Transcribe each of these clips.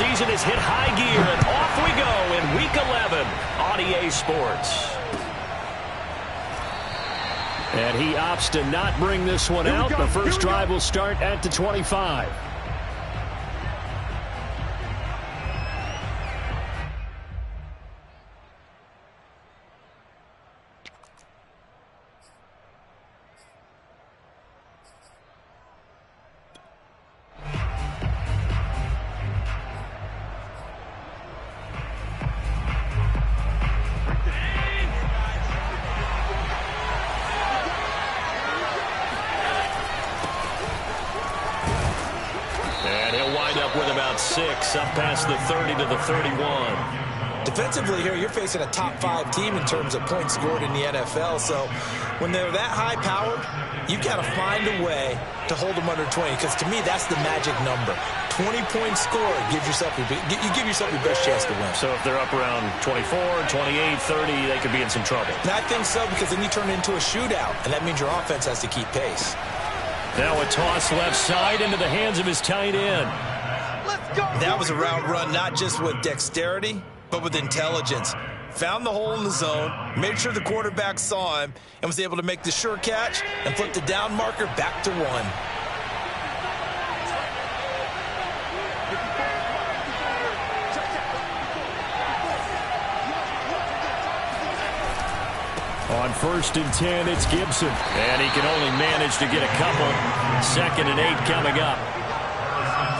season has hit high gear, and off we go in Week 11 on EA Sports. And he opts to not bring this one out. The first drive will start at the 25. Up past the 30 to the 31. Defensively here, you're facing a top-5 team in terms of points scored in the NFL. So when they're that high-powered, you've got to find a way to hold them under 20. Because to me, that's the magic number. 20 points scored gives yourself you give yourself your best chance to win. So if they're up around 24, 28, 30, they could be in some trouble. And I think so, because then you turn it into a shootout, and that means your offense has to keep pace. Now a toss left side into the hands of his tight end. That was a route run, not just with dexterity, but with intelligence. Found the hole in the zone, made sure the quarterback saw him, and was able to make the sure catch and flip the down marker back to 1. On 1st and 10, it's Gibson. And he can only manage to get a couple. 2nd and 8 coming up.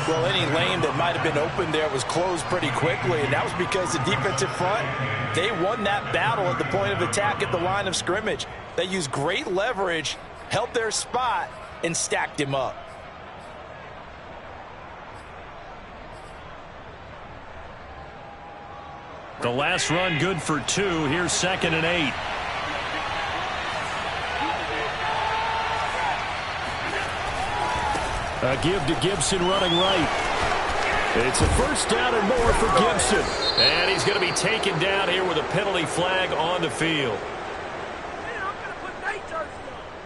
Well, any lane that might have been open there was closed pretty quickly, and that was because the defensive front, they won that battle at the point of attack at the line of scrimmage. They used great leverage, held their spot, and stacked him up. The last run good for 2. Here's 2nd and 8. A give to Gibson running right. It's a first down and more for Gibson. And he's going to be taken down here with a penalty flag on the field.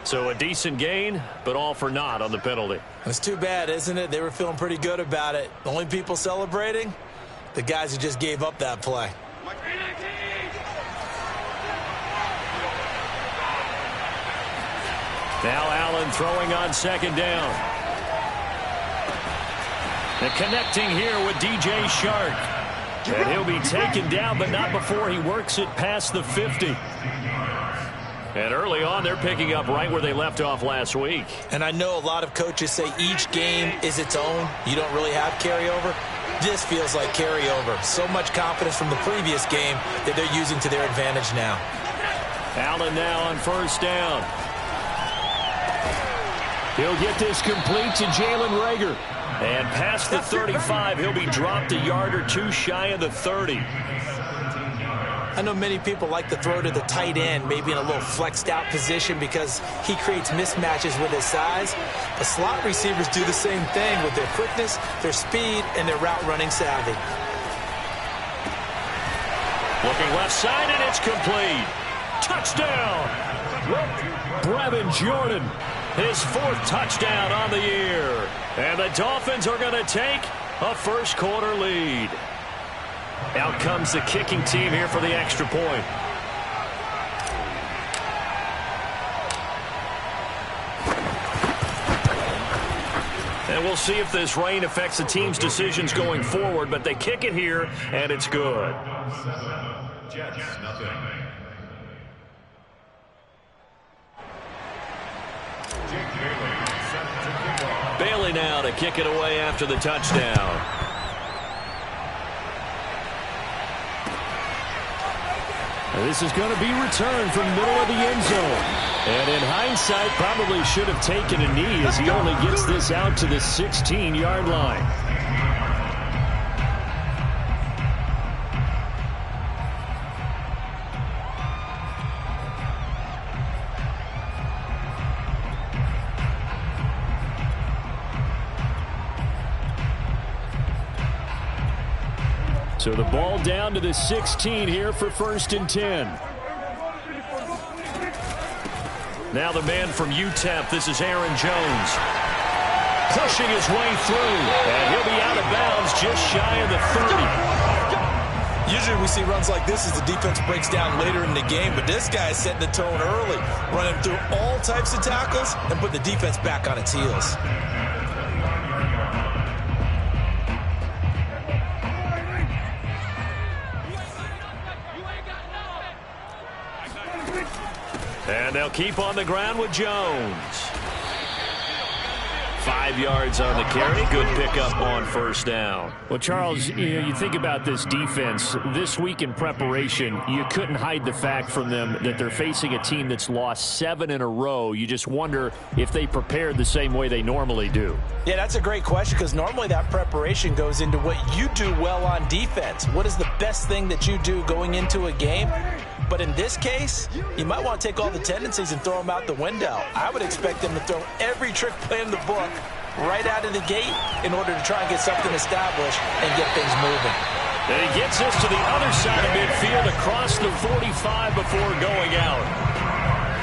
So a decent gain, but all for naught on the penalty. It's too bad, isn't it? They were feeling pretty good about it. The only people celebrating, the guys who just gave up that play. Now Allen throwing on 2nd down. And connecting here with DJ Shark. And he'll be taken down, but not before he works it past the 50. And early on, they're picking up right where they left off last week. And I know a lot of coaches say each game is its own. You don't really have carryover. This feels like carryover. So much confidence from the previous game that they're using to their advantage now. Allen now on 1st down. He'll get this complete to Jalen Reagor. And past the 35, he'll be dropped a yard or 2 shy of the 30. I know many people like to throw to the tight end, maybe in a little flexed out position because he creates mismatches with his size. The slot receivers do the same thing with their quickness, their speed, and their route running savvy. Looking left side, and it's complete. Touchdown! Brevin Jordan, his 4th touchdown on the year. And the Dolphins are going to take a first-quarter lead. Out comes the kicking team here for the extra point. And we'll see if this rain affects the team's decisions going forward, but they kick it here, and it's good. Jets, nothing. Bailey now to kick it away after the touchdown. And this is going to be returned from the middle of the end zone. And in hindsight, probably should have taken a knee as he only gets this out to the 16-yard line. So the ball down to the 16 here for 1st and 10. Now the man from UTEP, this is Aaron Jones. pushing his way through. And he'll be out of bounds just shy of the 30. Usually we see runs like this as the defense breaks down later in the game, but this guy is setting the tone early, running through all types of tackles and put the defense back on its heels. And they'll keep on the ground with Jones. 5 yards on the carry. Good pickup on first down. Well, Charles, you think about this defense. This week in preparation, you couldn't hide the fact from them that they're facing a team that's lost 7 in a row. You just wonder if they prepared the same way they normally do. Yeah, that's a great question because normally that preparation goes into what you do well on defense. What is the best thing that you do going into a game? But in this case, you might want to take all the tendencies and throw them out the window. I would expect them to throw every trick play in the book right out of the gate in order to try and get something established and get things moving. And he gets us to the other side of midfield across the 45 before going out.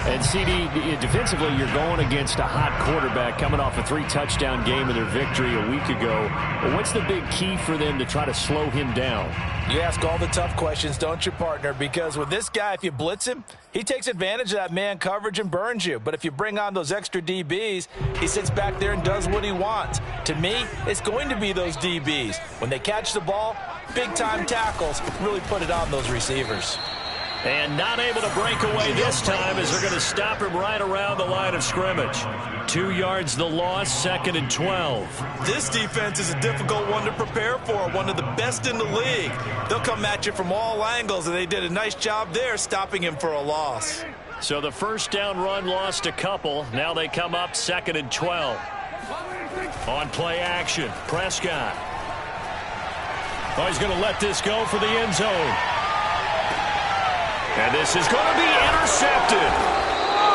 And, CD, defensively, you're going against a hot quarterback coming off a 3-touchdown game of their victory a week ago. What's the big key for them to try to slow him down? You ask all the tough questions, don't you, partner? Because with this guy, if you blitz him, he takes advantage of that man coverage and burns you. But if you bring on those extra DBs, he sits back there and does what he wants. To me, it's going to be those DBs. When they catch the ball, big-time tackles really put it on those receivers. And not able to break away this time as they're going to stop him right around the line of scrimmage. 2 yards the loss, 2nd and 12. This defense is a difficult one to prepare for, one of the best in the league. They'll come at you from all angles, and they did a nice job there stopping him for a loss. So the first down run lost a couple. Now they come up 2nd and 12. On play action, Prescott. Oh, he's going to let this go for the end zone. And this is going to be intercepted.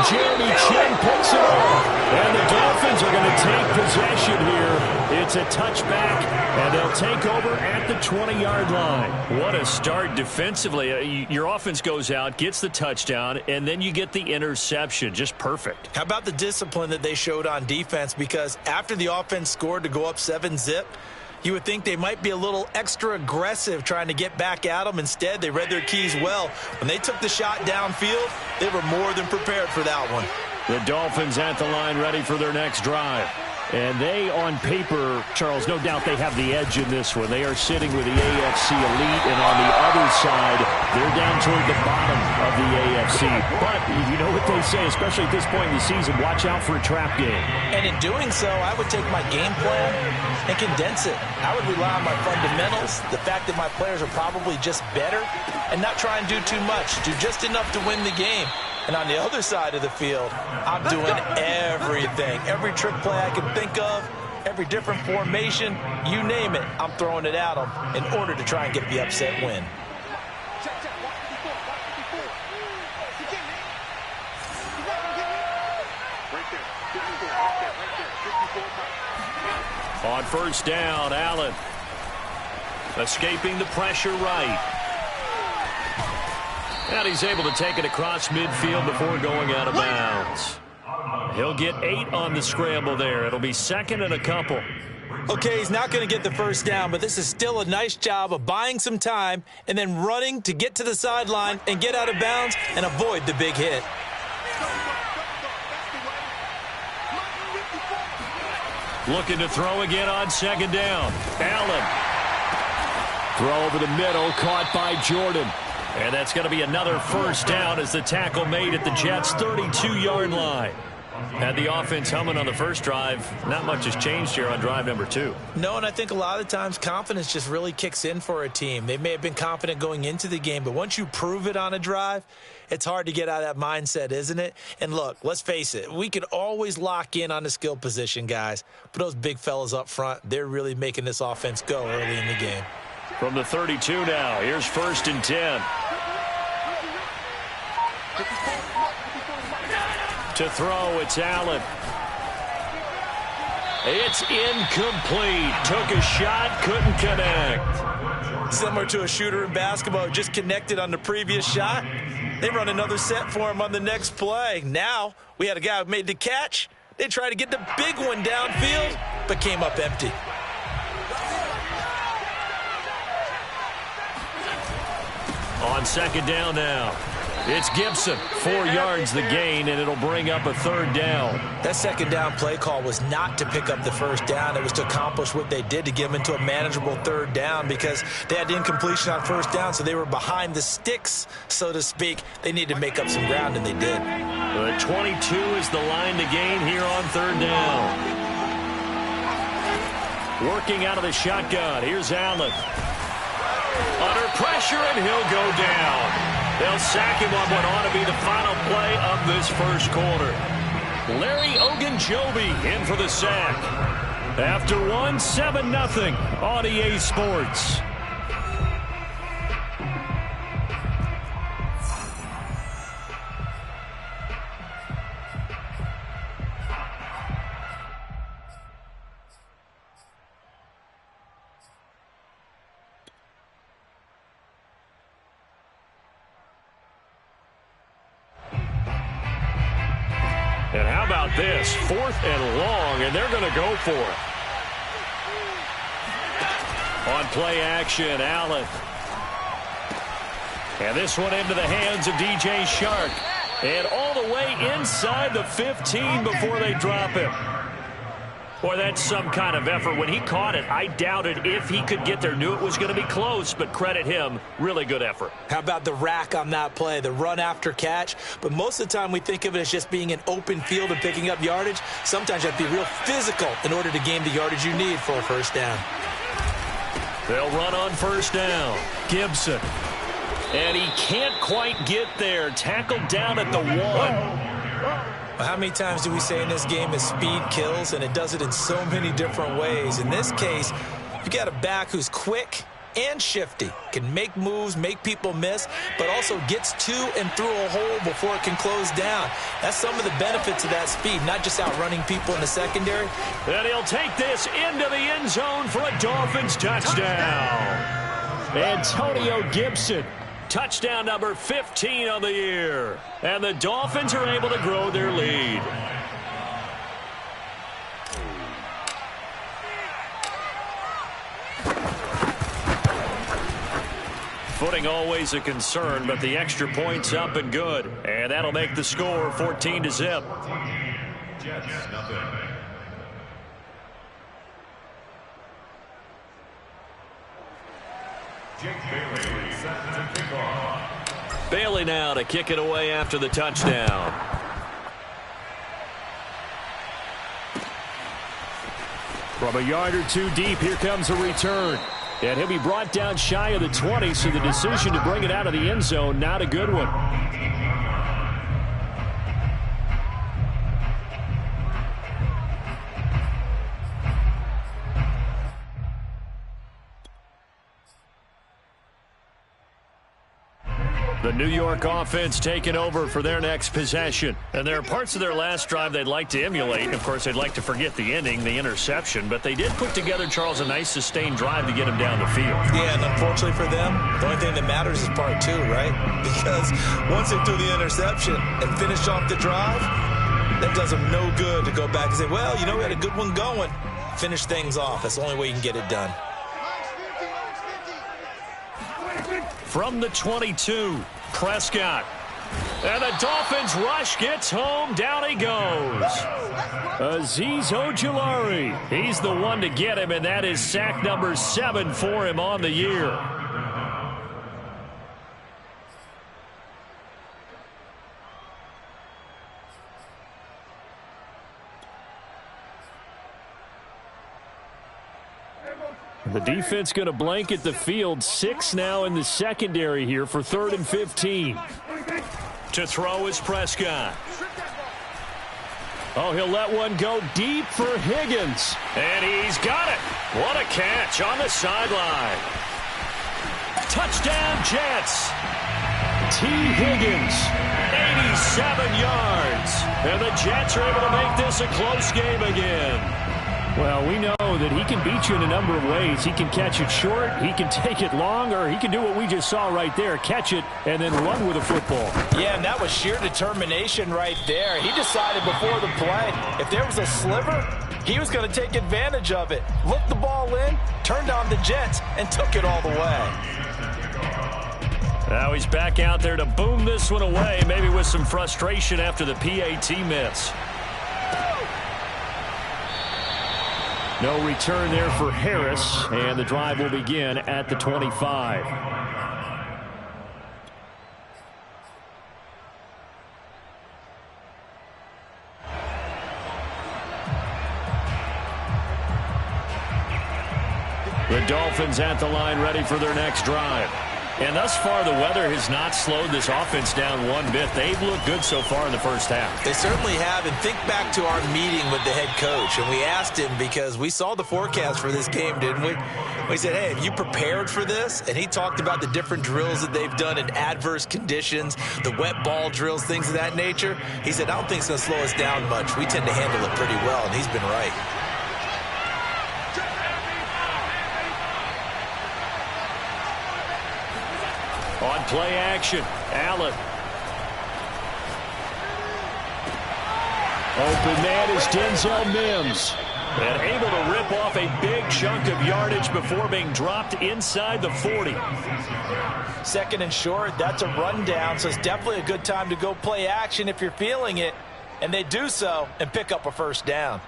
Jeremy Chin picks it up. And the Dolphins are going to take possession here. It's a touchback, and they'll take over at the 20-yard line. What a start defensively. Your offense goes out, gets the touchdown, and then you get the interception. Just perfect. How about the discipline that they showed on defense? Because after the offense scored to go up 7-zip, you would think they might be a little extra aggressive trying to get back at them. Instead, they read their keys well. When they took the shot downfield, they were more than prepared for that one. The Dolphins at the line ready for their next drive. And they, on paper, Charles, no doubt they have the edge in this one. They are sitting with the AFC elite, and on the other side, they're down toward the bottom of the AFC. But you know what they say, especially at this point in the season, watch out for a trap game. And in doing so, I would take my game plan and condense it. I would rely on my fundamentals, the fact that my players are probably just better, and not try and do too much, do just enough to win the game. And on the other side of the field, I'm doing everything. Every trick play I can think of, every different formation, you name it, I'm throwing it at them in order to try and get the upset win. On first down, Allen escaping the pressure right. And he's able to take it across midfield before going out of bounds. He'll get 8 on the scramble there. It'll be 2nd and a couple. Okay, he's not going to get the first down, but this is still a nice job of buying some time and then running to get to the sideline and get out of bounds and avoid the big hit. Looking to throw again on 2nd down. Allen. Throw over the middle, caught by Jordan. And that's going to be another first down as the tackle made at the Jets' 32-yard line. Had the offense humming on the first drive. Not much has changed here on drive number 2. No, and I think a lot of times confidence just really kicks in for a team. They may have been confident going into the game, but once you prove it on a drive, it's hard to get out of that mindset, isn't it? And look, let's face it, we could always lock in on the skill position, guys. But those big fellas up front, they're really making this offense go early in the game. From the 32 now, here's 1st and 10. To throw, it's Allen. It's incomplete. Took a shot, couldn't connect. Similar to a shooter in basketball, just connected on the previous shot. They run another set for him on the next play. Now, we had a guy who made the catch, They tried to get the big one downfield, but came up empty. On second down now, it's Gibson. 4 yards the gain, and it'll bring up a third down. That second down play call was not to pick up the first down. It was to accomplish what they did, to get them into a manageable third down, because they had incompletion on first down, so they were behind the sticks, so to speak. They needed to make up some ground, and they did. The 22 is the line to gain here on third down. Working out of the shotgun. Here's Allen. Under pressure, and he'll go down. They'll sack him on what ought to be the final play of this first quarter. Larry Ogunjobi in for the sack. After one, 7-0 on EA Sports. And how about this? 4th and long, and they're going to go for it. On play action, Allen. And this one into the hands of DJ Shark. And all the way inside the 15 before they drop him. Boy, that's some kind of effort. When he caught it, I doubted if he could get there. Knew it was going to be close, but credit him. Really good effort. How about the rack on that play, the run after catch? But most of the time we think of it as just being an open field and picking up yardage. Sometimes you have to be real physical in order to gain the yardage you need for a first down. They'll run on first down. Gibson. And he can't quite get there. Tackled down at the 1. How many times do we say in this game that speed kills, and it does it in so many different ways? In this case, you got a back who's quick and shifty, can make moves, make people miss, but also gets to and through a hole before it can close down. That's some of the benefits of that speed, not just outrunning people in the secondary. And he'll take this into the end zone for a Dolphins touchdown. Antonio Gibson. Touchdown number 15 on the year. And the Dolphins are able to grow their lead. Footing always a concern, but the extra point's up and good. And that'll make the score 14-0. Bailey now to kick it away after the touchdown. From a yard or two deep, here comes a return. And he'll be brought down shy of the 20, so the decision to bring it out of the end zone, not a good one. The New York offense taking over for their next possession. And there are parts of their last drive they'd like to emulate. Of course, they'd like to forget the ending, the interception. But they did put together, Charles, a nice sustained drive to get him down the field. Yeah, and unfortunately for them, the only thing that matters is part 2, right? Because once they threw the interception and finished off the drive, that does them no good to go back and say, well, you know, we had a good one going. Finish things off. That's the only way you can get it done. From the 22, Prescott. And the Dolphins rush gets home. Down he goes. Azeez Ojulari. He's the one to get him, and that is sack number 7 for him on the year. The defense going to blanket the field. 6 now in the secondary here for 3rd and 15. To throw is Prescott. Oh, he'll let one go deep for Higgins. And he's got it. What a catch on the sideline. Touchdown Jets. T. Higgins, 87 yards. And the Jets are able to make this a close game again. Well, we know that he can beat you in a number of ways. He can catch it short, he can take it long, or he can do what we just saw right there, catch it and then run with the football. Yeah, and that was sheer determination right there. He decided before the play, if there was a sliver, he was going to take advantage of it. Looked the ball in, turned on the jets, and took it all the way. Now he's back out there to boom this one away, maybe with some frustration after the PAT miss. No return there for Harris, and the drive will begin at the 25. The Dolphins at the line ready for their next drive. And thus far, the weather has not slowed this offense down one bit. They've looked good so far in the first half. They certainly have. And think back to our meeting with the head coach. And we asked him, because we saw the forecast for this game, didn't we? We said, hey, have you prepared for this? And he talked about the different drills that they've done in adverse conditions, the wet ball drills, things of that nature. He said, I don't think it's going to slow us down much. We tend to handle it pretty well, and he's been right. On play action, Allen. Open man is Denzel Mims. And able to rip off a big chunk of yardage before being dropped inside the 40. Second and short, that's a rundown, so it's definitely a good time to go play action if you're feeling it. And they do so and pick up a first down.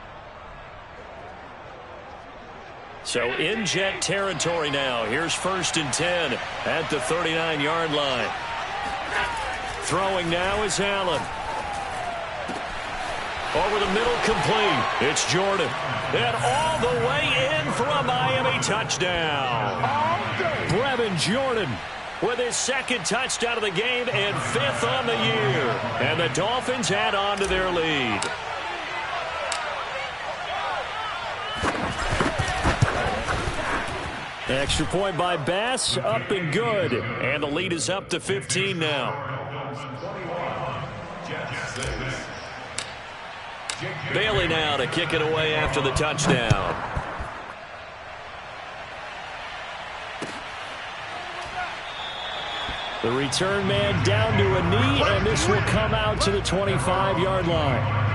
So in jet territory now. Here's 1st and 10 at the 39-yard line. Throwing now is Allen. Over the middle, complete. It's Jordan. And all the way in for a Miami touchdown. Brevin Jordan with his 2nd touchdown of the game and 5th on the year. And the Dolphins add on to their lead. Extra point by Bass, up and good. And the lead is up to 15 now. Bailey now to kick it away after the touchdown. The return man down to a knee, and this will come out to the 25-yard line.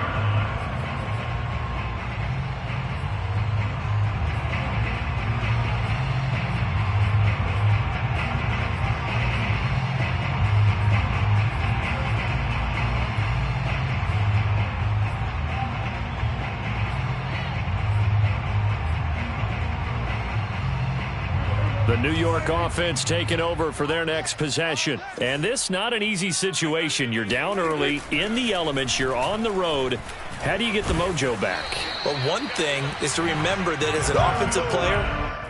The New York offense taking over for their next possession. And this not an easy situation. You're down early, in the elements, you're on the road. How do you get the mojo back? Well, one thing is to remember that as an offensive player,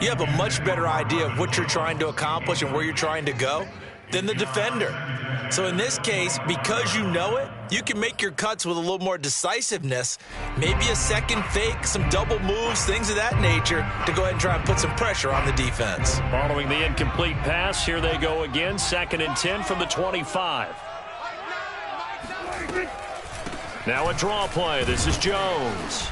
you have a much better idea of what you're trying to accomplish and where you're trying to go than the defender. So in this case, because you know it, you can make your cuts with a little more decisiveness, maybe a second fake, some double moves, things of that nature, to go ahead and try and put some pressure on the defense. Following the incomplete pass, here they go again, 2nd and 10 from the 25. Now a draw play. This is Jones.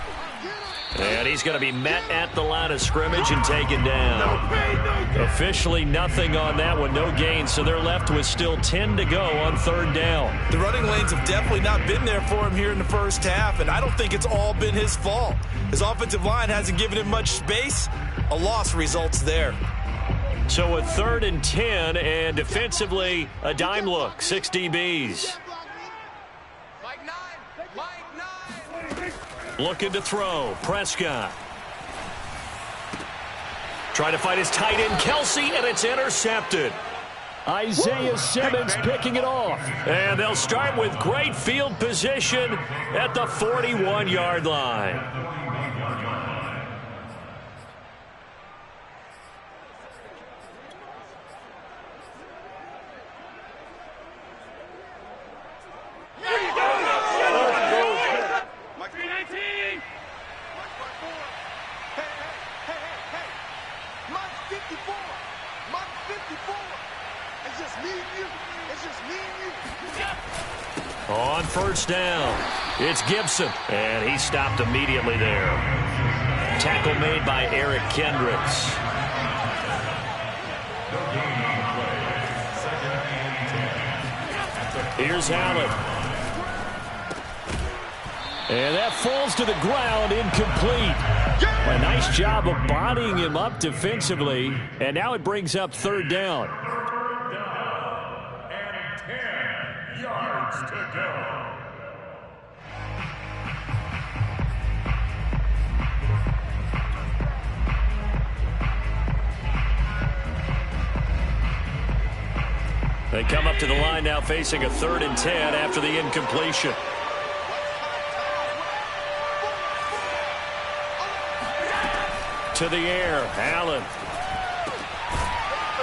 And he's going to be met at the line of scrimmage and taken down. Officially nothing on that one, no gain, so they're left with still 10 to go on 3rd down. The running lanes have definitely not been there for him here in the first half, and I don't think it's all been his fault. His offensive line hasn't given him much space. A loss results there. So a 3rd and 10, and defensively a dime look, 6 DBs. Looking to throw. Prescott. Trying to fight his tight end, Kelsey, and it's intercepted. Isaiah Simmons picking it off. And they'll start with great field position at the 41-yard line. On 1st down, it's Gibson, and he stopped immediately there. Tackle made by Eric Kendricks. Here's Allen. And that falls to the ground, incomplete. A nice job of bodying him up defensively. And now it brings up third down. And 10 yards to go. They come up to the line now facing a 3rd and 10 after the incompletion. To the air, Allen.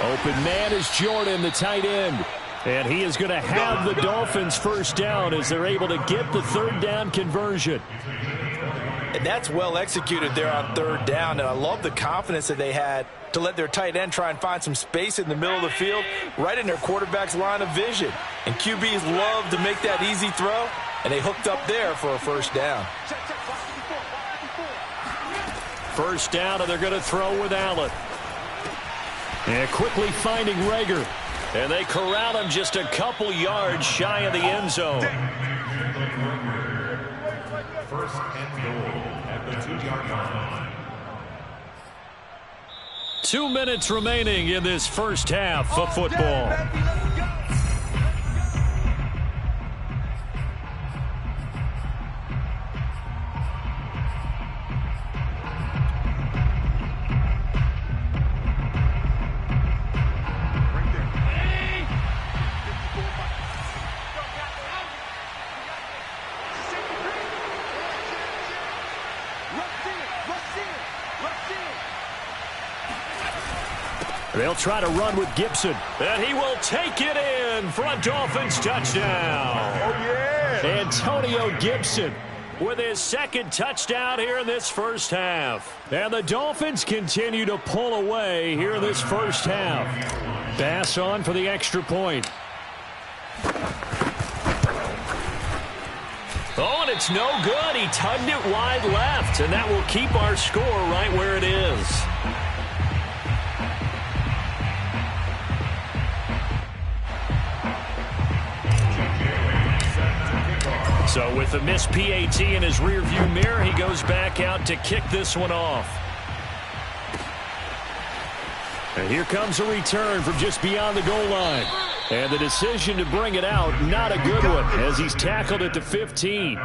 Open man is Jordan, the tight end. And he is going to have the Dolphins first down as they're able to get the 3rd down conversion. And that's well executed there on 3rd down. And I love the confidence that they had to let their tight end try and find some space in the middle of the field, right in their quarterback's line of vision. And QBs love to make that easy throw, and they hooked up there for a first down. First down, and they're going to throw with Allen. And quickly finding Rager. And they corral him just a couple yards shy of the end zone. First and goal at the 2-yard line. 2 minutes remaining in this first half of football. They'll try to run with Gibson. And he will take it in for a Dolphins touchdown. Oh, yeah. Antonio Gibson with his 2nd touchdown here in this first half. And the Dolphins continue to pull away here in this first half. Bass on for the extra point. Oh, and it's no good. He tugged it wide left, and that will keep our score right where it is. So with the missed PAT in his rearview mirror, he goes back out to kick this one off. And here comes a return from just beyond the goal line. And the decision to bring it out, not a good one, as he's tackled at the 15.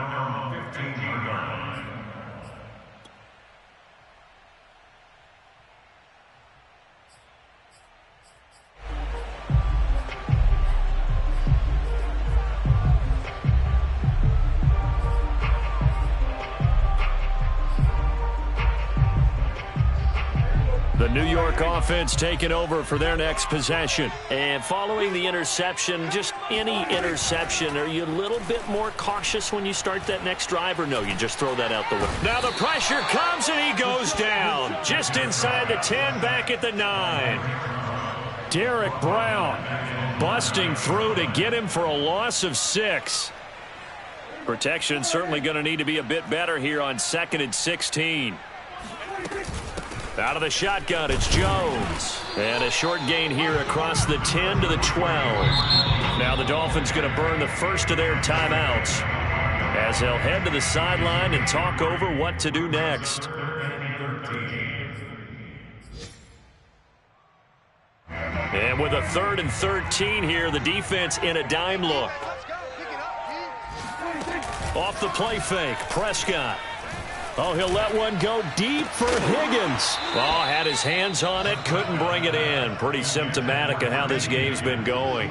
The New York offense taking over for their next possession. And following the interception, just any interception, are you a little bit more cautious when you start that next drive, or no, you just throw that out the window? Now the pressure comes and he goes down. Just inside the 10, back at the 9. Derek Brown busting through to get him for a loss of 6. Protection certainly going to need to be a bit better here on 2nd and 16. Out of the shotgun, it's Jones. And a short gain here across the 10 to the 12. Now the Dolphins going to burn the first of their timeouts as they'll head to the sideline and talk over what to do next. And with a 3rd and 13 here, the defense in a dime look. Off the play fake, Prescott. Oh, he'll let one go deep for Higgins. Oh, had his hands on it, couldn't bring it in. Pretty symptomatic of how this game's been going.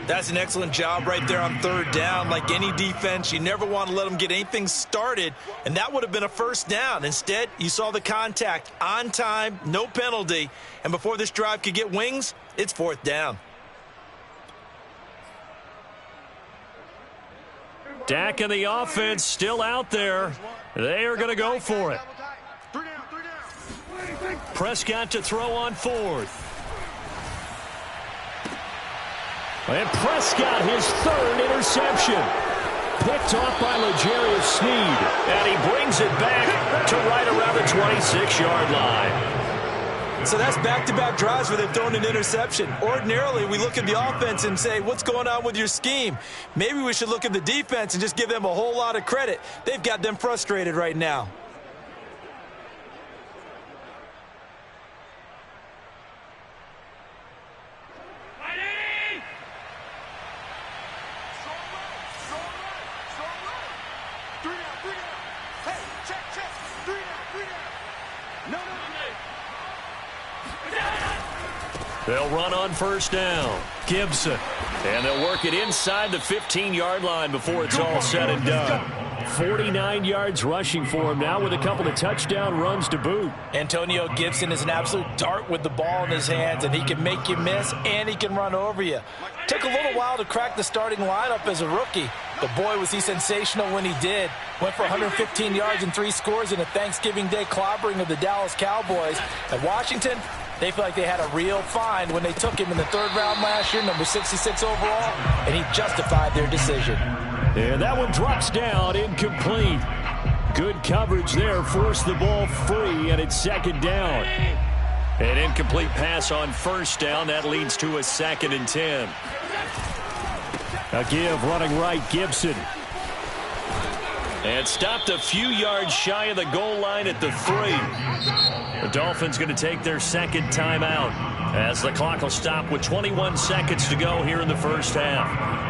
That's an excellent job right there on 3rd down. Like any defense, you never want to let them get anything started, and that would have been a first down. Instead, you saw the contact on time, no penalty, and before this drive could get wings, it's 4th down. Dak and the offense still out there. They are going to go for it. Prescott to throw on 4th. And Prescott, his 3rd interception. Picked picked off by L'Jarius Sneed. And he brings it back to right around the 26-yard line. So that's back-to-back drives where they've thrown an interception. Ordinarily, we look at the offense and say, what's going on with your scheme? Maybe we should look at the defense and just give them a whole lot of credit. They've got them frustrated right now. They'll run on first down. Gibson. And they'll work it inside the 15-yard line before it's all said and done. 49 yards rushing for him now with a couple of touchdown runs to boot. Antonio Gibson is an absolute dart with the ball in his hands, and he can make you miss, and he can run over you. Took a little while to crack the starting lineup as a rookie. But boy, was he sensational when he did. Went for 115 yards and 3 scores in a Thanksgiving Day clobbering of the Dallas Cowboys. At Washington, they feel like they had a real find when they took him in the 3rd round last year, number 66 overall, and he justified their decision. And that one drops down, incomplete. Good coverage there, forced the ball free, and it's 2nd down. An incomplete pass on first down. That leads to a 2nd and 10. A give running right, Gibson. And stopped a few yards shy of the goal line at the 3. The Dolphins going to take their 2nd timeout as the clock will stop with 21 seconds to go here in the first half.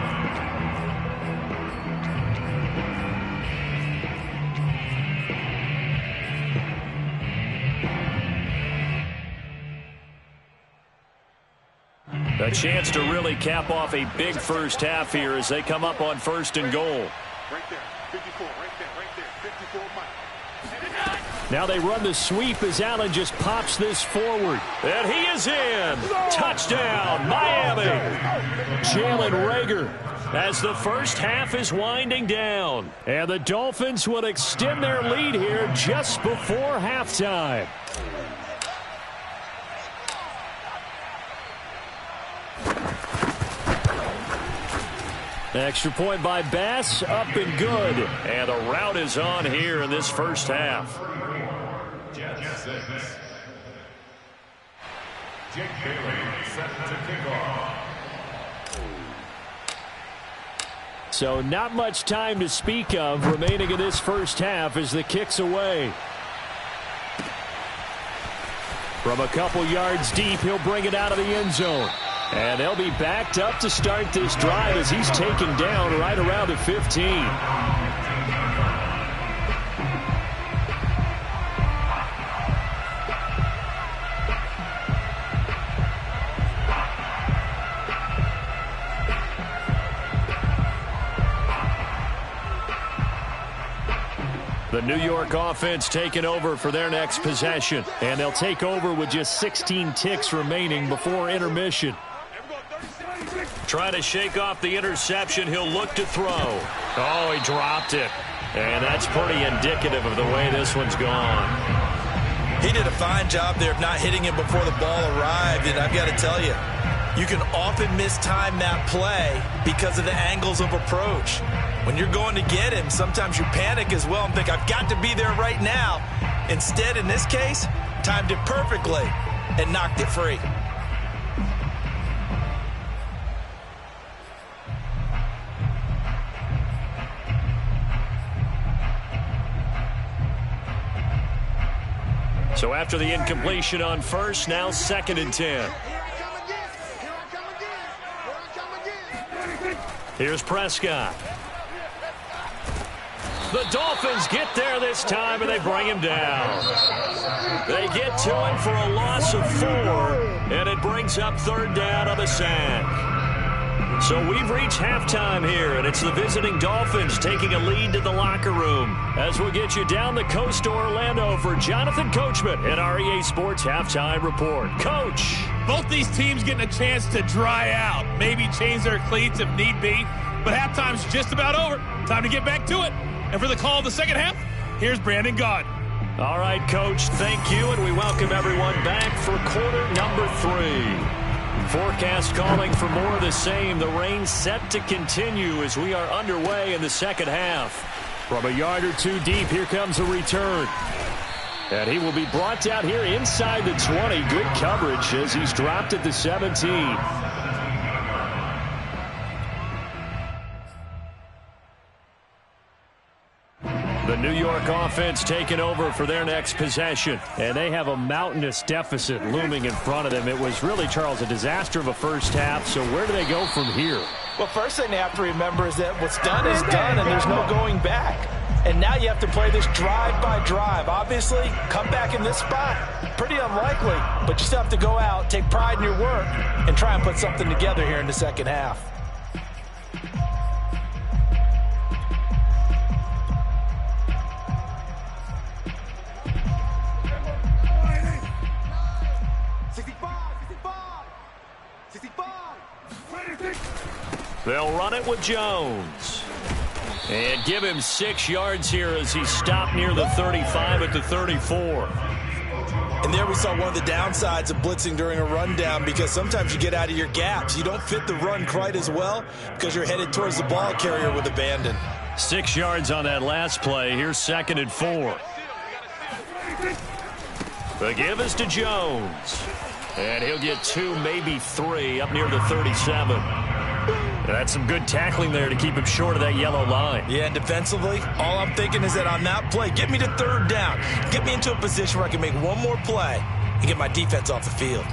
A chance to really cap off a big first half here as they come up on 1st and goal. Right there, 54, right there, 54 miles. Now they run the sweep as Allen just pops this forward. And he is in. Touchdown, Miami. Jalen Reagor. As the first half is winding down. And the Dolphins will extend their lead here just before halftime. Extra point by Bass, up and good. And the route is on here in this first half. Jake Bailey set to kick off. So not much time to speak of remaining in this first half as the kick's away. From a couple yards deep, he'll bring it out of the end zone. And they'll be backed up to start this drive as he's taken down right around the 15. The New York offense taking over for their next possession. And they'll take over with just 16 ticks remaining before intermission. Trying to shake off the interception. He'll look to throw. Oh, he dropped it. And that's pretty indicative of the way this one's gone. He did a fine job there of not hitting him before the ball arrived. And I've got to tell you, you can often mistime that play because of the angles of approach. When you're going to get him, sometimes you panic as well and think, I've got to be there right now. Instead, in this case, timed it perfectly and knocked it free. So after the incompletion on first, now 2nd and 10. Here's Prescott. The Dolphins get there this time, and they bring him down. They get to him for a loss of 4, and it brings up 3rd down on the sack. So we've reached halftime here, and it's the visiting Dolphins taking a lead to the locker room. As we'll get you down the coast to Orlando for Jonathan Coachman at our EA Sports Halftime Report. Coach. Both these teams getting a chance to dry out, maybe change their cleats if need be, but halftime's just about over. Time to get back to it. And for the call of the second half, here's Brandon Gaud. All right, Coach, thank you, and we welcome everyone back for quarter number 3. Forecast calling for more of the same. The rain set to continue as we are underway in the second half. From a yard or two deep, here comes a return. And he will be brought down here inside the 20. Good coverage as he's dropped at the 17. The New York offense taking over for their next possession. And they have a mountainous deficit looming in front of them. It was really, Charles, a disaster of a first half. So where do they go from here? Well, first thing they have to remember is that what's done is done, and there's no going back. And now you have to play this drive by drive. Obviously, come back in this spot, pretty unlikely. But you still have to go out, take pride in your work, and try and put something together here in the second half. They'll run it with Jones. And give him 6 yards here as he stopped near the 35 at the 34. And there we saw one of the downsides of blitzing during a rundown, because sometimes you get out of your gaps. You don't fit the run quite as well because you're headed towards the ball carrier with abandon. 6 yards on that last play. Here's 2nd and 4. The give is to Jones. And he'll get 2, maybe 3 up near the 37. That's some good tackling there to keep him short of that yellow line. Yeah, and defensively, all I'm thinking is that on that play, get me to 3rd down. Get me into a position where I can make one more play and get my defense off the field.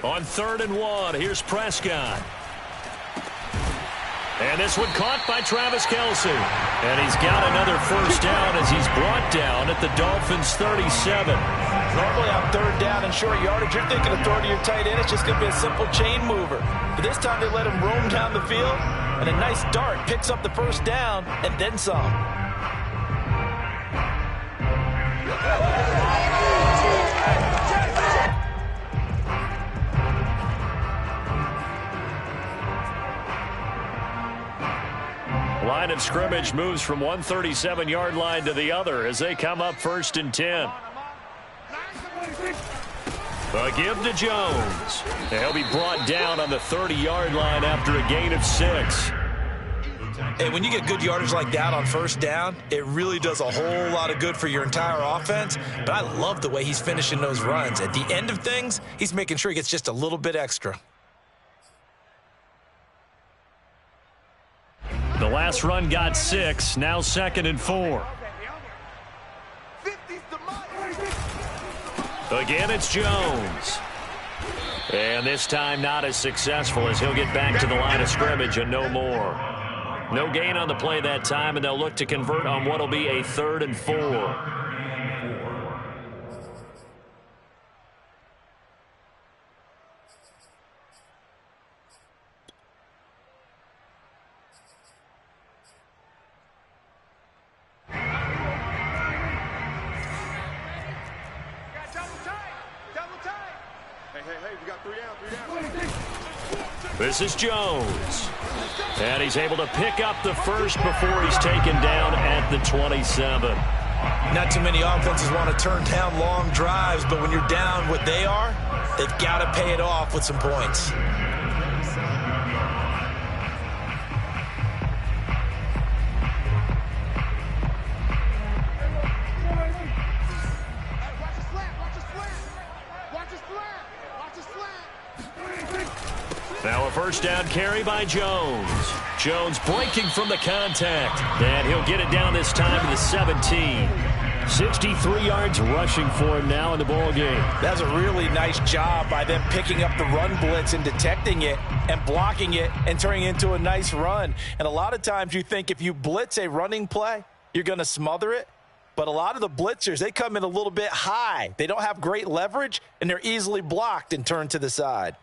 On 3rd and 1, here's Prescott. And this one caught by Travis Kelce. And he's got another first down as he's brought down at the Dolphins' 37. Normally on 3rd down and short yardage, you're thinking of throw to your tight end. It's just going to be a simple chain mover. But this time they let him roam down the field, and a nice dart picks up the first down and then some. Line of scrimmage moves from one 37-yard line to the other as they come up 1st and 10. The give to Jones. He'll be brought down on the 30-yard line after a gain of 6. Hey, when you get good yardage like that on 1st down, it really does a whole lot of good for your entire offense. But I love the way he's finishing those runs. At the end of things, he's making sure he gets just a little bit extra. The last run got 6, now 2nd and 4. Again, it's Jones. And this time not as successful as he'll get back to the line of scrimmage and no more. No gain on the play that time, and they'll look to convert on what will be a 3rd and 4. This is Jones. And he's able to pick up the first before he's taken down at the 27. Not too many offenses want to turn down long drives, but when you're down what they are, they've got to pay it off with some points. Now a first down carry by Jones. Jones breaking from the contact. And he'll get it down this time to the 17. 63 yards rushing for him now in the ball game. That's a really nice job by them picking up the run blitz and detecting it and blocking it and turning it into a nice run. And a lot of times you think if you blitz a running play, you're going to smother it. But a lot of the blitzers, they come in a little bit high. They don't have great leverage, and they're easily blocked and turned to the side.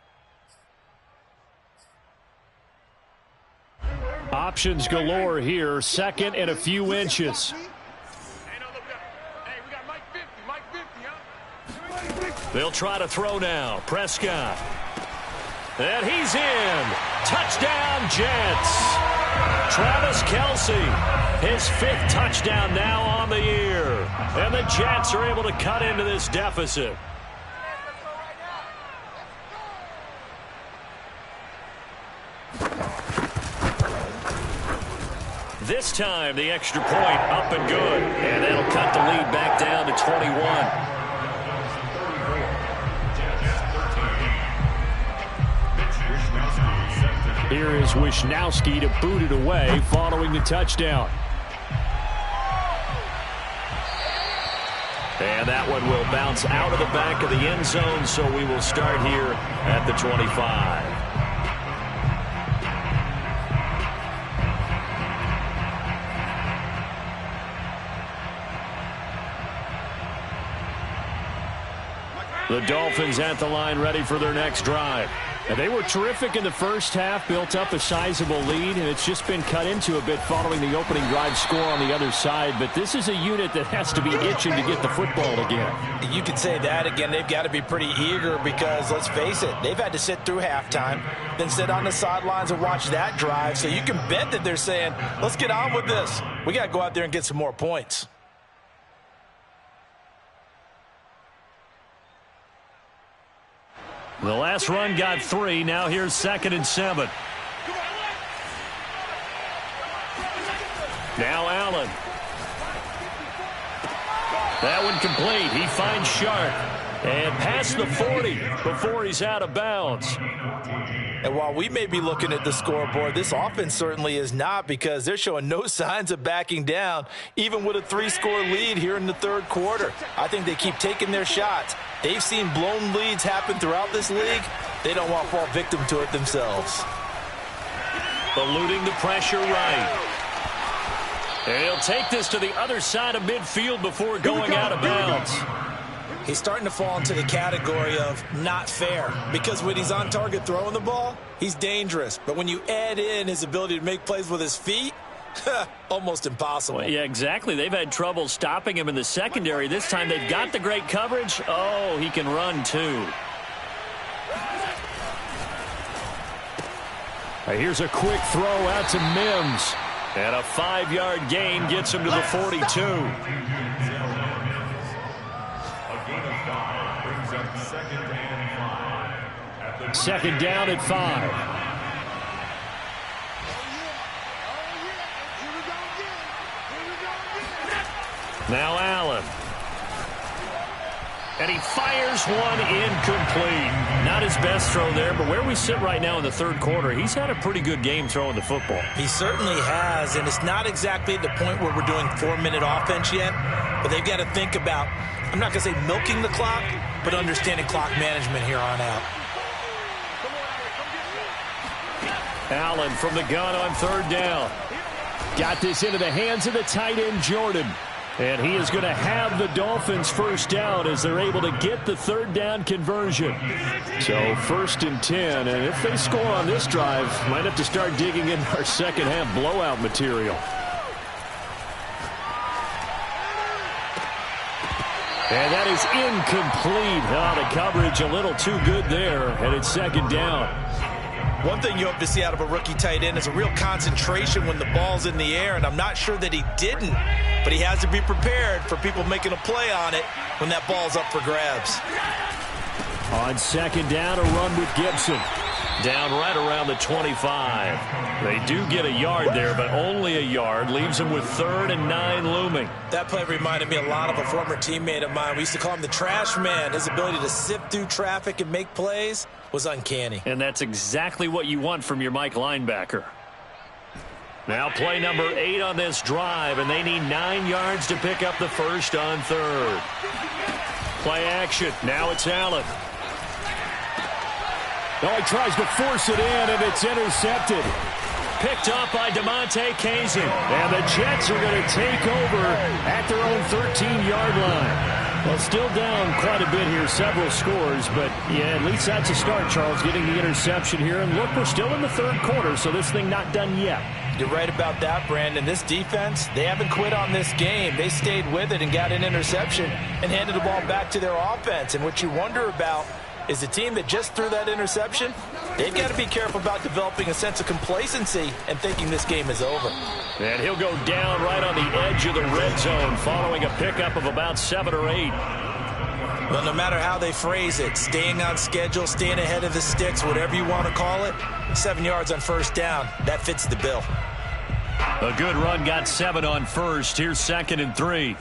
Options galore here. 2nd and a few inches. They'll try to throw now. Prescott. And he's in. Touchdown, Jets. Travis Kelce, his 5th touchdown now on the year. And the Jets are able to cut into this deficit. This time, the extra point up and good. And that'll cut the lead back down to 21. Here is Wisnowski to boot it away following the touchdown. And that one will bounce out of the back of the end zone, so we will start here at the 25. The Dolphins at the line, ready for their next drive. And they were terrific in the first half, built up a sizable lead, and it's just been cut into a bit following the opening drive score on the other side. But this is a unit that has to be itching to get the football again. You could say that again. They've got to be pretty eager because, let's face it, they've had to sit through halftime, then sit on the sidelines and watch that drive. So you can bet that they're saying, let's get on with this. We got to go out there and get some more points. The last run got 3. Now here's 2nd and 7. Now Allen. That one complete. He finds Sharp. And past the 40 before he's out of bounds. And while we may be looking at the scoreboard, this offense certainly is not, because they're showing no signs of backing down, even with a 3-score lead here in the third quarter. I think they keep taking their shots. They've seen blown leads happen throughout this league. They don't want to fall victim to it themselves. Eluding the pressure right. And he'll take this to the other side of midfield before going out of bounds. He's starting to fall into the category of not fair, because when he's on target throwing the ball, he's dangerous. But when you add in his ability to make plays with his feet, almost impossible. Well, yeah, exactly. They've had trouble stopping him in the secondary. This time they've got the great coverage. Oh, he can run too. Here's a quick throw out to Mims. And a 5-yard gain gets him to the 42. Second down at 5. Now Allen. And he fires one incomplete. Not his best throw there, but where we sit right now in the third quarter, he's had a pretty good game throwing the football. He certainly has, and it's not exactly at the point where we're doing 4-minute offense yet, but they've got to think about, I'm not going to say milking the clock, but understanding clock management here on out. Allen from the gun on 3rd down. Got this into the hands of the tight end, Jordan. And he is going to have the Dolphins first down as they're able to get the 3rd down conversion. So 1st and 10, and if they score on this drive, might have to start digging in our second half blowout material. And that is incomplete. The coverage a little too good there, and it's 2nd down. One thing you hope to see out of a rookie tight end is a real concentration when the ball's in the air, and I'm not sure that he didn't, but he has to be prepared for people making a play on it when that ball's up for grabs. On 2nd down, a run with Gibson. Down right around the 25. They do get a yard there, but only a yard. Leaves them with 3rd and 9 looming. That play reminded me a lot of a former teammate of mine. We used to call him the trash man. His ability to sift through traffic and make plays was uncanny. And that's exactly what you want from your Mike linebacker. Now play number 8 on this drive, and they need 9 yards to pick up the first on 3rd. Play action. Now it's Allen. Oh, he tries to force it in, and it's intercepted. Picked up by DeMonte Kazin. And the Jets are going to take over at their own 13-yard line. Well, still down quite a bit here, several scores, but yeah, at least that's a start, Charles, getting the interception here. And look, we're still in the third quarter, so this thing not done yet. You're right about that, Brandon. This defense, they haven't quit on this game. They stayed with it and got an interception and handed the ball back to their offense. And what you wonder about is the team that just threw that interception, they've got to be careful about developing a sense of complacency and thinking this game is over. And he'll go down right on the edge of the red zone following a pickup of about 7 or 8. Well, no matter how they phrase it, staying on schedule, staying ahead of the sticks, whatever you want to call it, 7 yards on first down, that fits the bill. A good run got 7 on first. Here's 2nd and 3.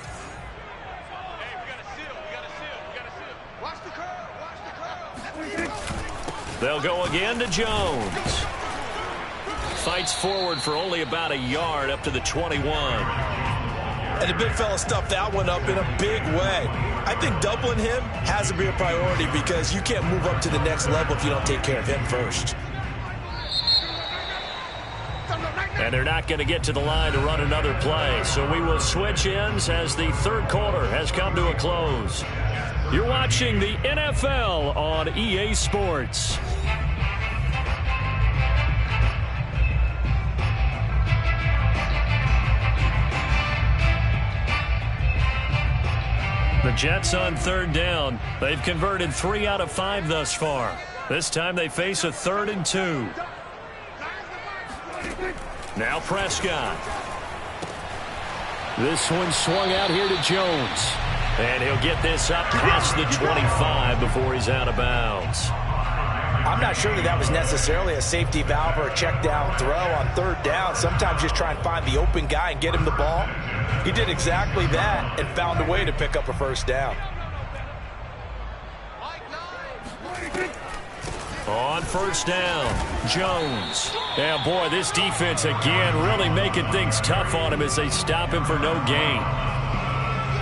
They'll go again to Jones. Fights forward for only about a yard up to the 21. And the big fella stuffed that one up in a big way. I think doubling him has to be a priority because you can't move up to the next level if you don't take care of him first. And they're not going to get to the line to run another play. So we will switch ends as the third quarter has come to a close. You're watching the NFL on EA Sports. The Jets on third down. They've converted 3 out of 5 thus far. This time they face a 3rd and 2. Now Prescott. This one swung out here to Jones. And he'll get this up past the 25 before he's out of bounds. I'm not sure that was necessarily a safety valve or a check down throw on third down. Sometimes just try and find the open guy and get him the ball. He did exactly that and found a way to pick up a first down. On first down, Jones. Yeah, boy, this defense again really making things tough on him as they stop him for no gain.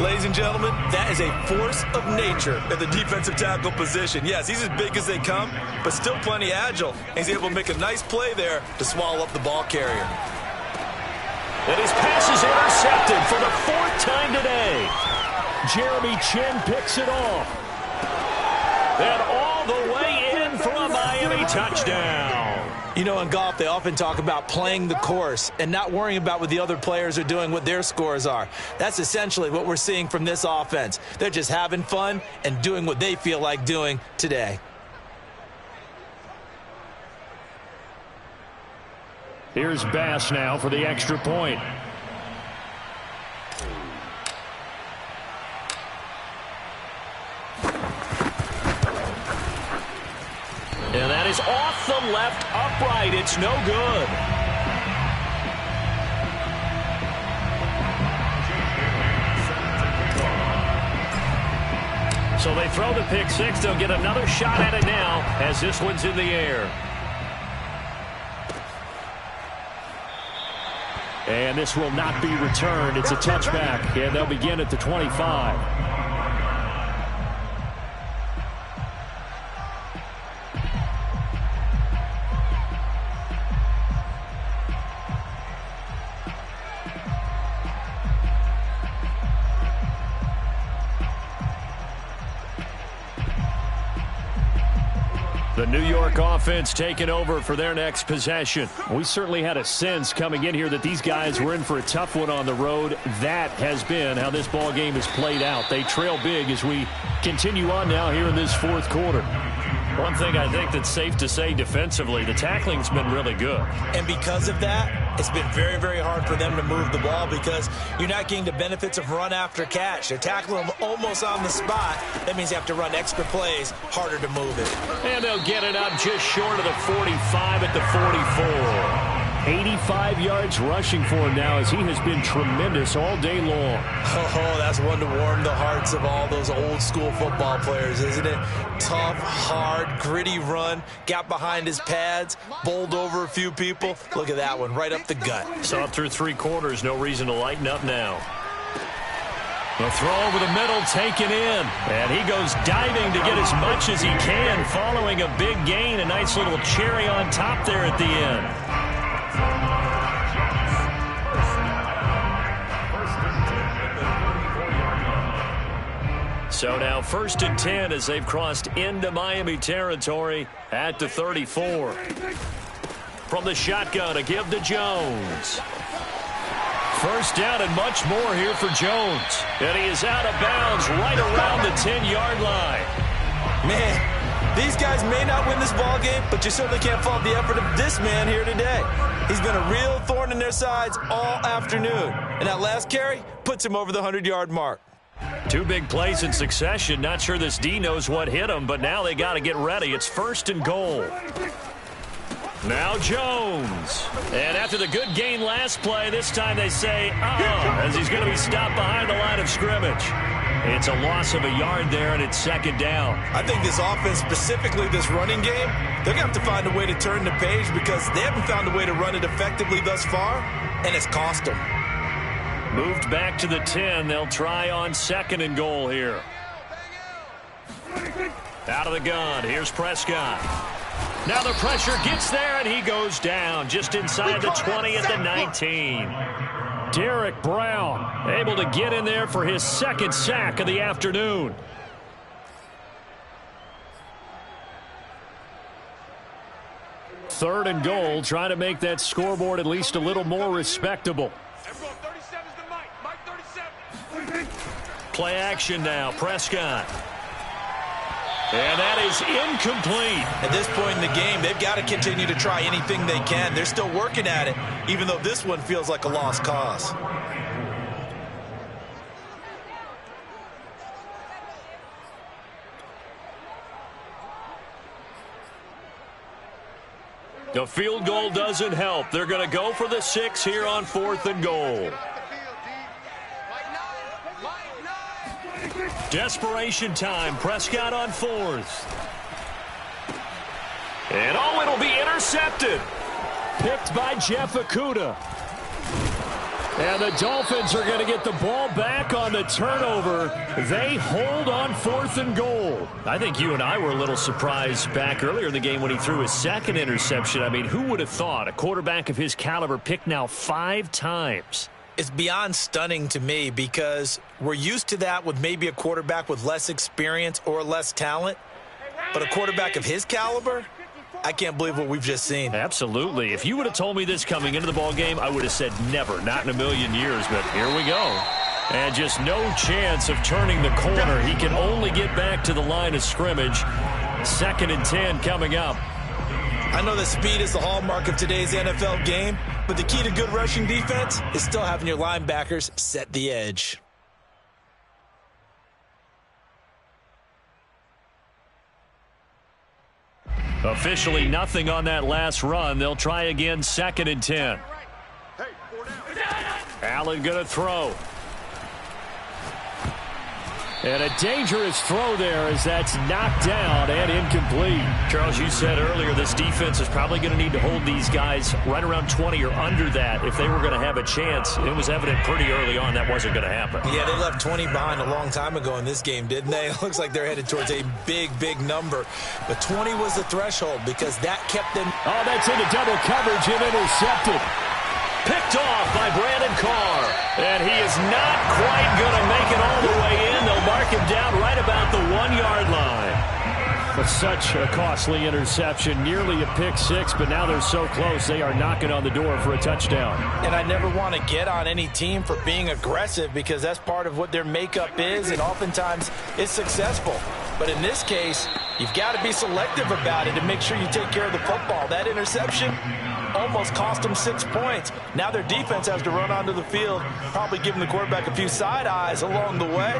Ladies and gentlemen, that is a force of nature at the defensive tackle position. Yes, he's as big as they come, but still plenty agile. He's able to make a nice play there to swallow up the ball carrier. And his pass is intercepted for the 4th time today. Jeremy Chin picks it off. And all the way in for a Miami touchdown. You know, in golf, they often talk about playing the course and not worrying about what the other players are doing, what their scores are. That's essentially what we're seeing from this offense. They're just having fun and doing what they feel like doing today. Here's Bass now for the extra point. And that is off the left upright. It's no good. So they throw the pick six. They'll get another shot at it now as this one's in the air. And this will not be returned. It's a touchback, and they'll begin at the 25. The New York offense taking over for their next possession. We certainly had a sense coming in here that these guys were in for a tough one on the road. That has been how this ball game has played out. They trail big as we continue on now here in this 4th quarter. One thing I think that's safe to say defensively, the tackling's been really good. And because of that, it's been very, very hard for them to move the ball because you're not getting the benefits of run after catch. They're tackling them almost on the spot. That means you have to run extra plays, harder to move it. And they'll get it up just short of the 45 at the 44. 85 yards rushing for him now as he has been tremendous all day long. Oh, that's one to warm the hearts of all those old school football players, isn't it? Tough, hard, gritty run, got behind his pads, bowled over a few people. Look at that one, right up the gut. So up through 3 quarters, no reason to lighten up now. The throw over the middle, taken in. And he goes diving to get as much as he can, following a big gain. A nice little cherry on top there at the end. So now 1st and 10 as they've crossed into Miami territory at the 34. from the shotgun to give to Jones. First down and much more here for Jones. And he is out of bounds right around the 10-yard line. Man, these guys may not win this ball game, but you certainly can't fault the effort of this man here today. He's been a real thorn in their sides all afternoon. And that last carry puts him over the 100-yard mark. Two big plays in succession. Not sure this D knows what hit him, but now they got to get ready. It's 1st and goal. Now Jones. And after the good gain last play, this time they say, as he's going to be stopped behind the line of scrimmage. It's a loss of a yard there, and it's 2nd down. I think this offense, specifically this running game, they're going to have to find a way to turn the page because they haven't found a way to run it effectively thus far, and it's cost them. Moved back to the 10. They'll try on 2nd and goal here. Out of the gun. Here's Prescott. Now the pressure gets there, and he goes down just inside the 20 at the 19. Derek Brown able to get in there for his 2nd sack of the afternoon. Third and goal, trying to make that scoreboard at least a little more respectable. Play action now, Prescott. And that is incomplete. At this point in the game, they've got to continue to try anything they can. They're still working at it, even though this one feels like a lost cause. The field goal doesn't help. They're going to go for the 6 here on 4th and goal. Desperation time. Prescott on 4th. And it'll be intercepted. Picked by Jeff Okudah. And the Dolphins are going to get the ball back on the turnover. They hold on 4th and goal. I think you and I were a little surprised back earlier in the game when he threw his 2nd interception. I mean, who would have thought a quarterback of his caliber picked now 5 times? It's beyond stunning to me because we're used to that with maybe a quarterback with less experience or less talent. But a quarterback of his caliber, I can't believe what we've just seen. Absolutely. If you would have told me this coming into the ball game, I would have said never, not in a million years. But here we go. And just no chance of turning the corner. He can only get back to the line of scrimmage. 2nd and 10 coming up. I know that speed is the hallmark of today's NFL game, but the key to good rushing defense is still having your linebackers set the edge. Officially nothing on that last run. They'll try again, 2nd and 10. Allen going to throw. And a dangerous throw there as that's knocked down and incomplete. Charles, you said earlier this defense is probably going to need to hold these guys right around 20 or under that if they were going to have a chance. It was evident pretty early on that wasn't going to happen. Yeah, they left 20 behind a long time ago in this game, didn't they? It looks like they're headed towards a big, big number. But 20 was the threshold because that kept them. Oh, that's into double coverage and intercepted. Picked off by Brandon Carr. And he is not quite going to make it all the way in. They'll mark him down right about the 1-yard line. But such a costly interception. Nearly a pick 6, but now they're so close they are knocking on the door for a touchdown. And I never want to get on any team for being aggressive because that's part of what their makeup is, and oftentimes it's successful. But in this case, you've got to be selective about it and make sure you take care of the football. That interception almost cost them 6 points. Now their defense has to run onto the field, probably giving the quarterback a few side eyes along the way.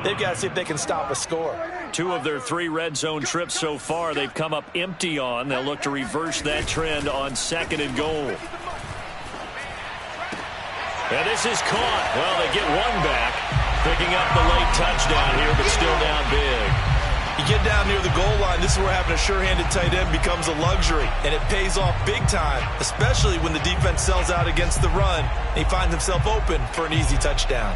They've got to see if they can stop a score. 2 of their 3 red zone trips so far, they've come up empty on. They'll look to reverse that trend on 2nd and goal. And this is caught. Well, they get one back, picking up the late touchdown here, but still down big. You get down near the goal line, this is where having a sure-handed tight end becomes a luxury, and it pays off big time, especially when the defense sells out against the run, and he finds himself open for an easy touchdown.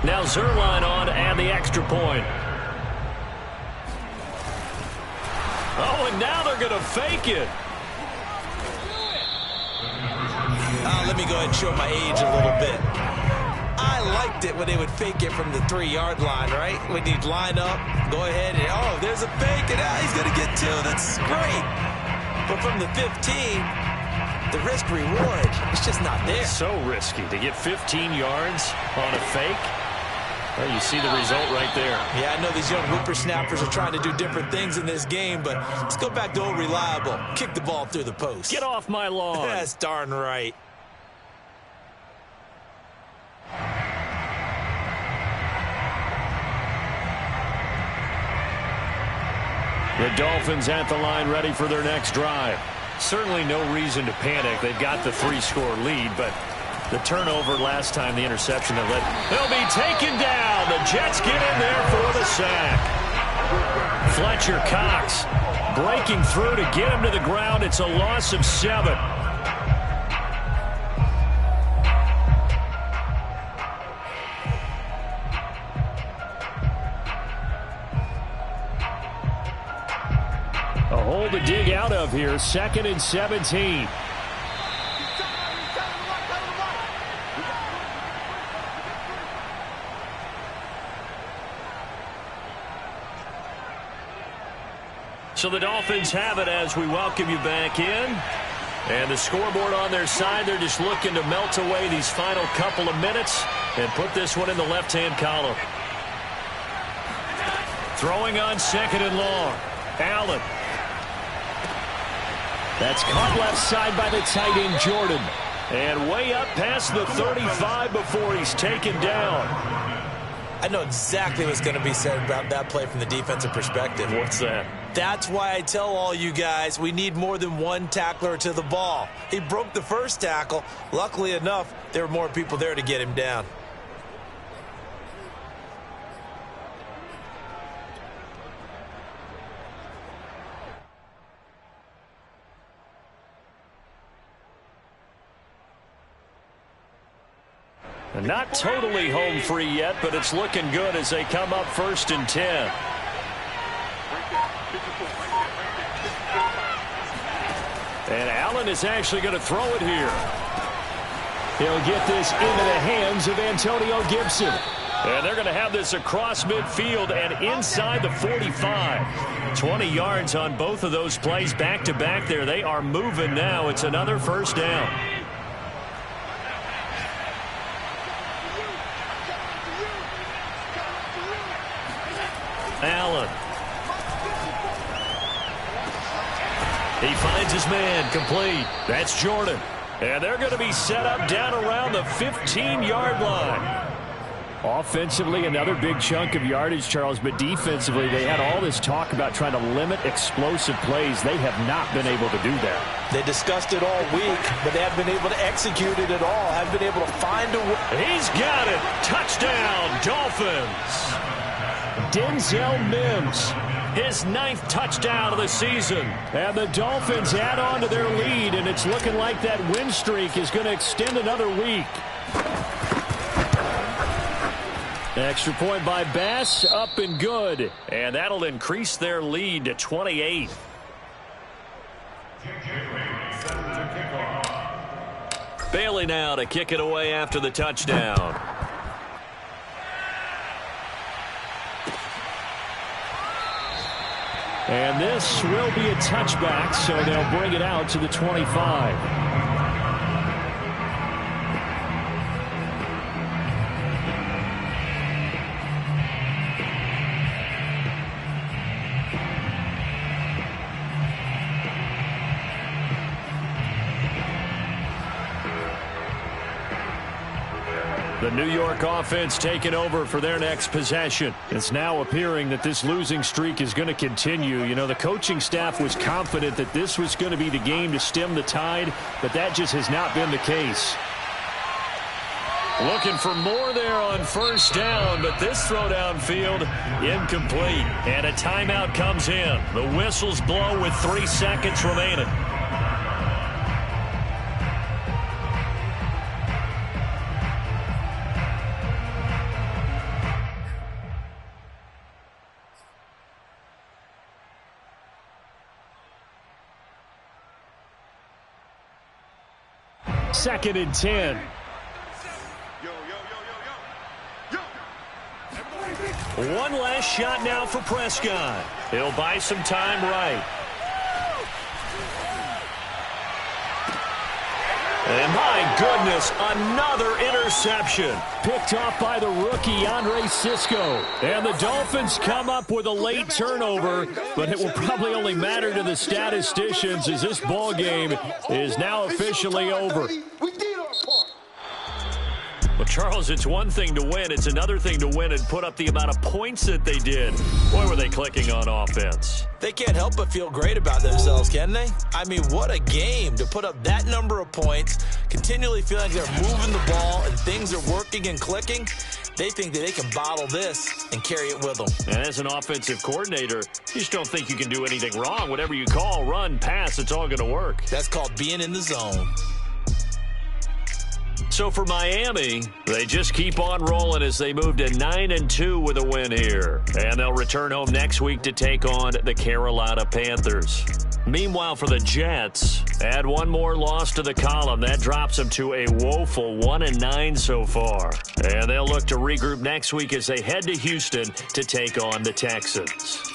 Now Zerline on to add the extra point. Oh, and now they're going to fake it. Let me go ahead and show my age a little bit. I liked it when they would fake it from the 3-yard line, right? When you'd line up, go ahead, and oh, there's a fake, and he's going to get 2. That's great. But from the 15, the risk-reward, it's just not there. So risky to get 15 yards on a fake. Well, you see the result right there. Yeah, I know these young whippersnappers are trying to do different things in this game, but let's go back to old reliable. Kick the ball through the post. Get off my lawn. That's darn right. The Dolphins at the line ready for their next drive. Certainly no reason to panic. They've got the 3-score lead, but the turnover last time, the interception that led. They'll be taken down. The Jets get in there for the sack. Fletcher Cox breaking through to get him to the ground. It's a loss of 7. A hole to dig out of here. 2nd and 17. So the Dolphins have it as we welcome you back in. And the scoreboard on their side, they're just looking to melt away these final couple of minutes and put this one in the left-hand column. Throwing on 2nd and long. Allen. That's caught left side by the tight end, Jordan. And way up past the 35 before he's taken down. I know exactly what's going to be said about that play from the defensive perspective. What's that? That's why I tell all you guys we need more than one tackler to the ball. He broke the first tackle. Luckily enough, there were more people there to get him down. Not totally home free yet, but it's looking good as they come up 1st and 10. And Allen is actually going to throw it here. He'll get this into the hands of Antonio Gibson. And they're going to have this across midfield and inside the 45. 20 yards on both of those plays back-to-back there. They are moving now. It's another 1st down. Allen. He finds his man, complete. That's Jordan. And they're going to be set up down around the 15-yard line. Offensively, another big chunk of yardage, Charles, but defensively, they had all this talk about trying to limit explosive plays. They have not been able to do that. They discussed it all week, but they haven't been able to execute it at all, haven't been able to find a way. He's got it. Touchdown, Dolphins. Denzel Mims, his 9th touchdown of the season. And the Dolphins add on to their lead, and it's looking like that win streak is going to extend another week. Extra point by Bass, up and good. And that'll increase their lead to 28. Bailey now to kick it away after the touchdown. And this will be a touchback, so they'll bring it out to the 25. The New York offense taking over for their next possession. It's now appearing that this losing streak is going to continue. You know, the coaching staff was confident that this was going to be the game to stem the tide, but that just has not been the case. Looking for more there on 1st down, but this throw downfield incomplete. And a timeout comes in. The whistles blow with 3 seconds remaining. Second and 10. One last shot now for Prescott. He'll buy some time right. And my goodness, another interception. Picked off by the rookie, Andre Cisco. And the Dolphins come up with a late turnover, but it will probably only matter to the statisticians as this ball game is now officially over. Well, Charles, it's one thing to win. It's another thing to win and put up the amount of points that they did. Boy, were they clicking on offense. They can't help but feel great about themselves, can they? I mean, what a game to put up that number of points, continually feeling they're moving the ball and things are working and clicking. They think that they can bottle this and carry it with them. And as an offensive coordinator, you just don't think you can do anything wrong. Whatever you call, run, pass, it's all going to work. That's called being in the zone. So for Miami, they just keep on rolling as they move to 9-2 with a win here. And they'll return home next week to take on the Carolina Panthers. Meanwhile, for the Jets, add one more loss to the column. That drops them to a woeful 1-9 so far. And they'll look to regroup next week as they head to Houston to take on the Texans.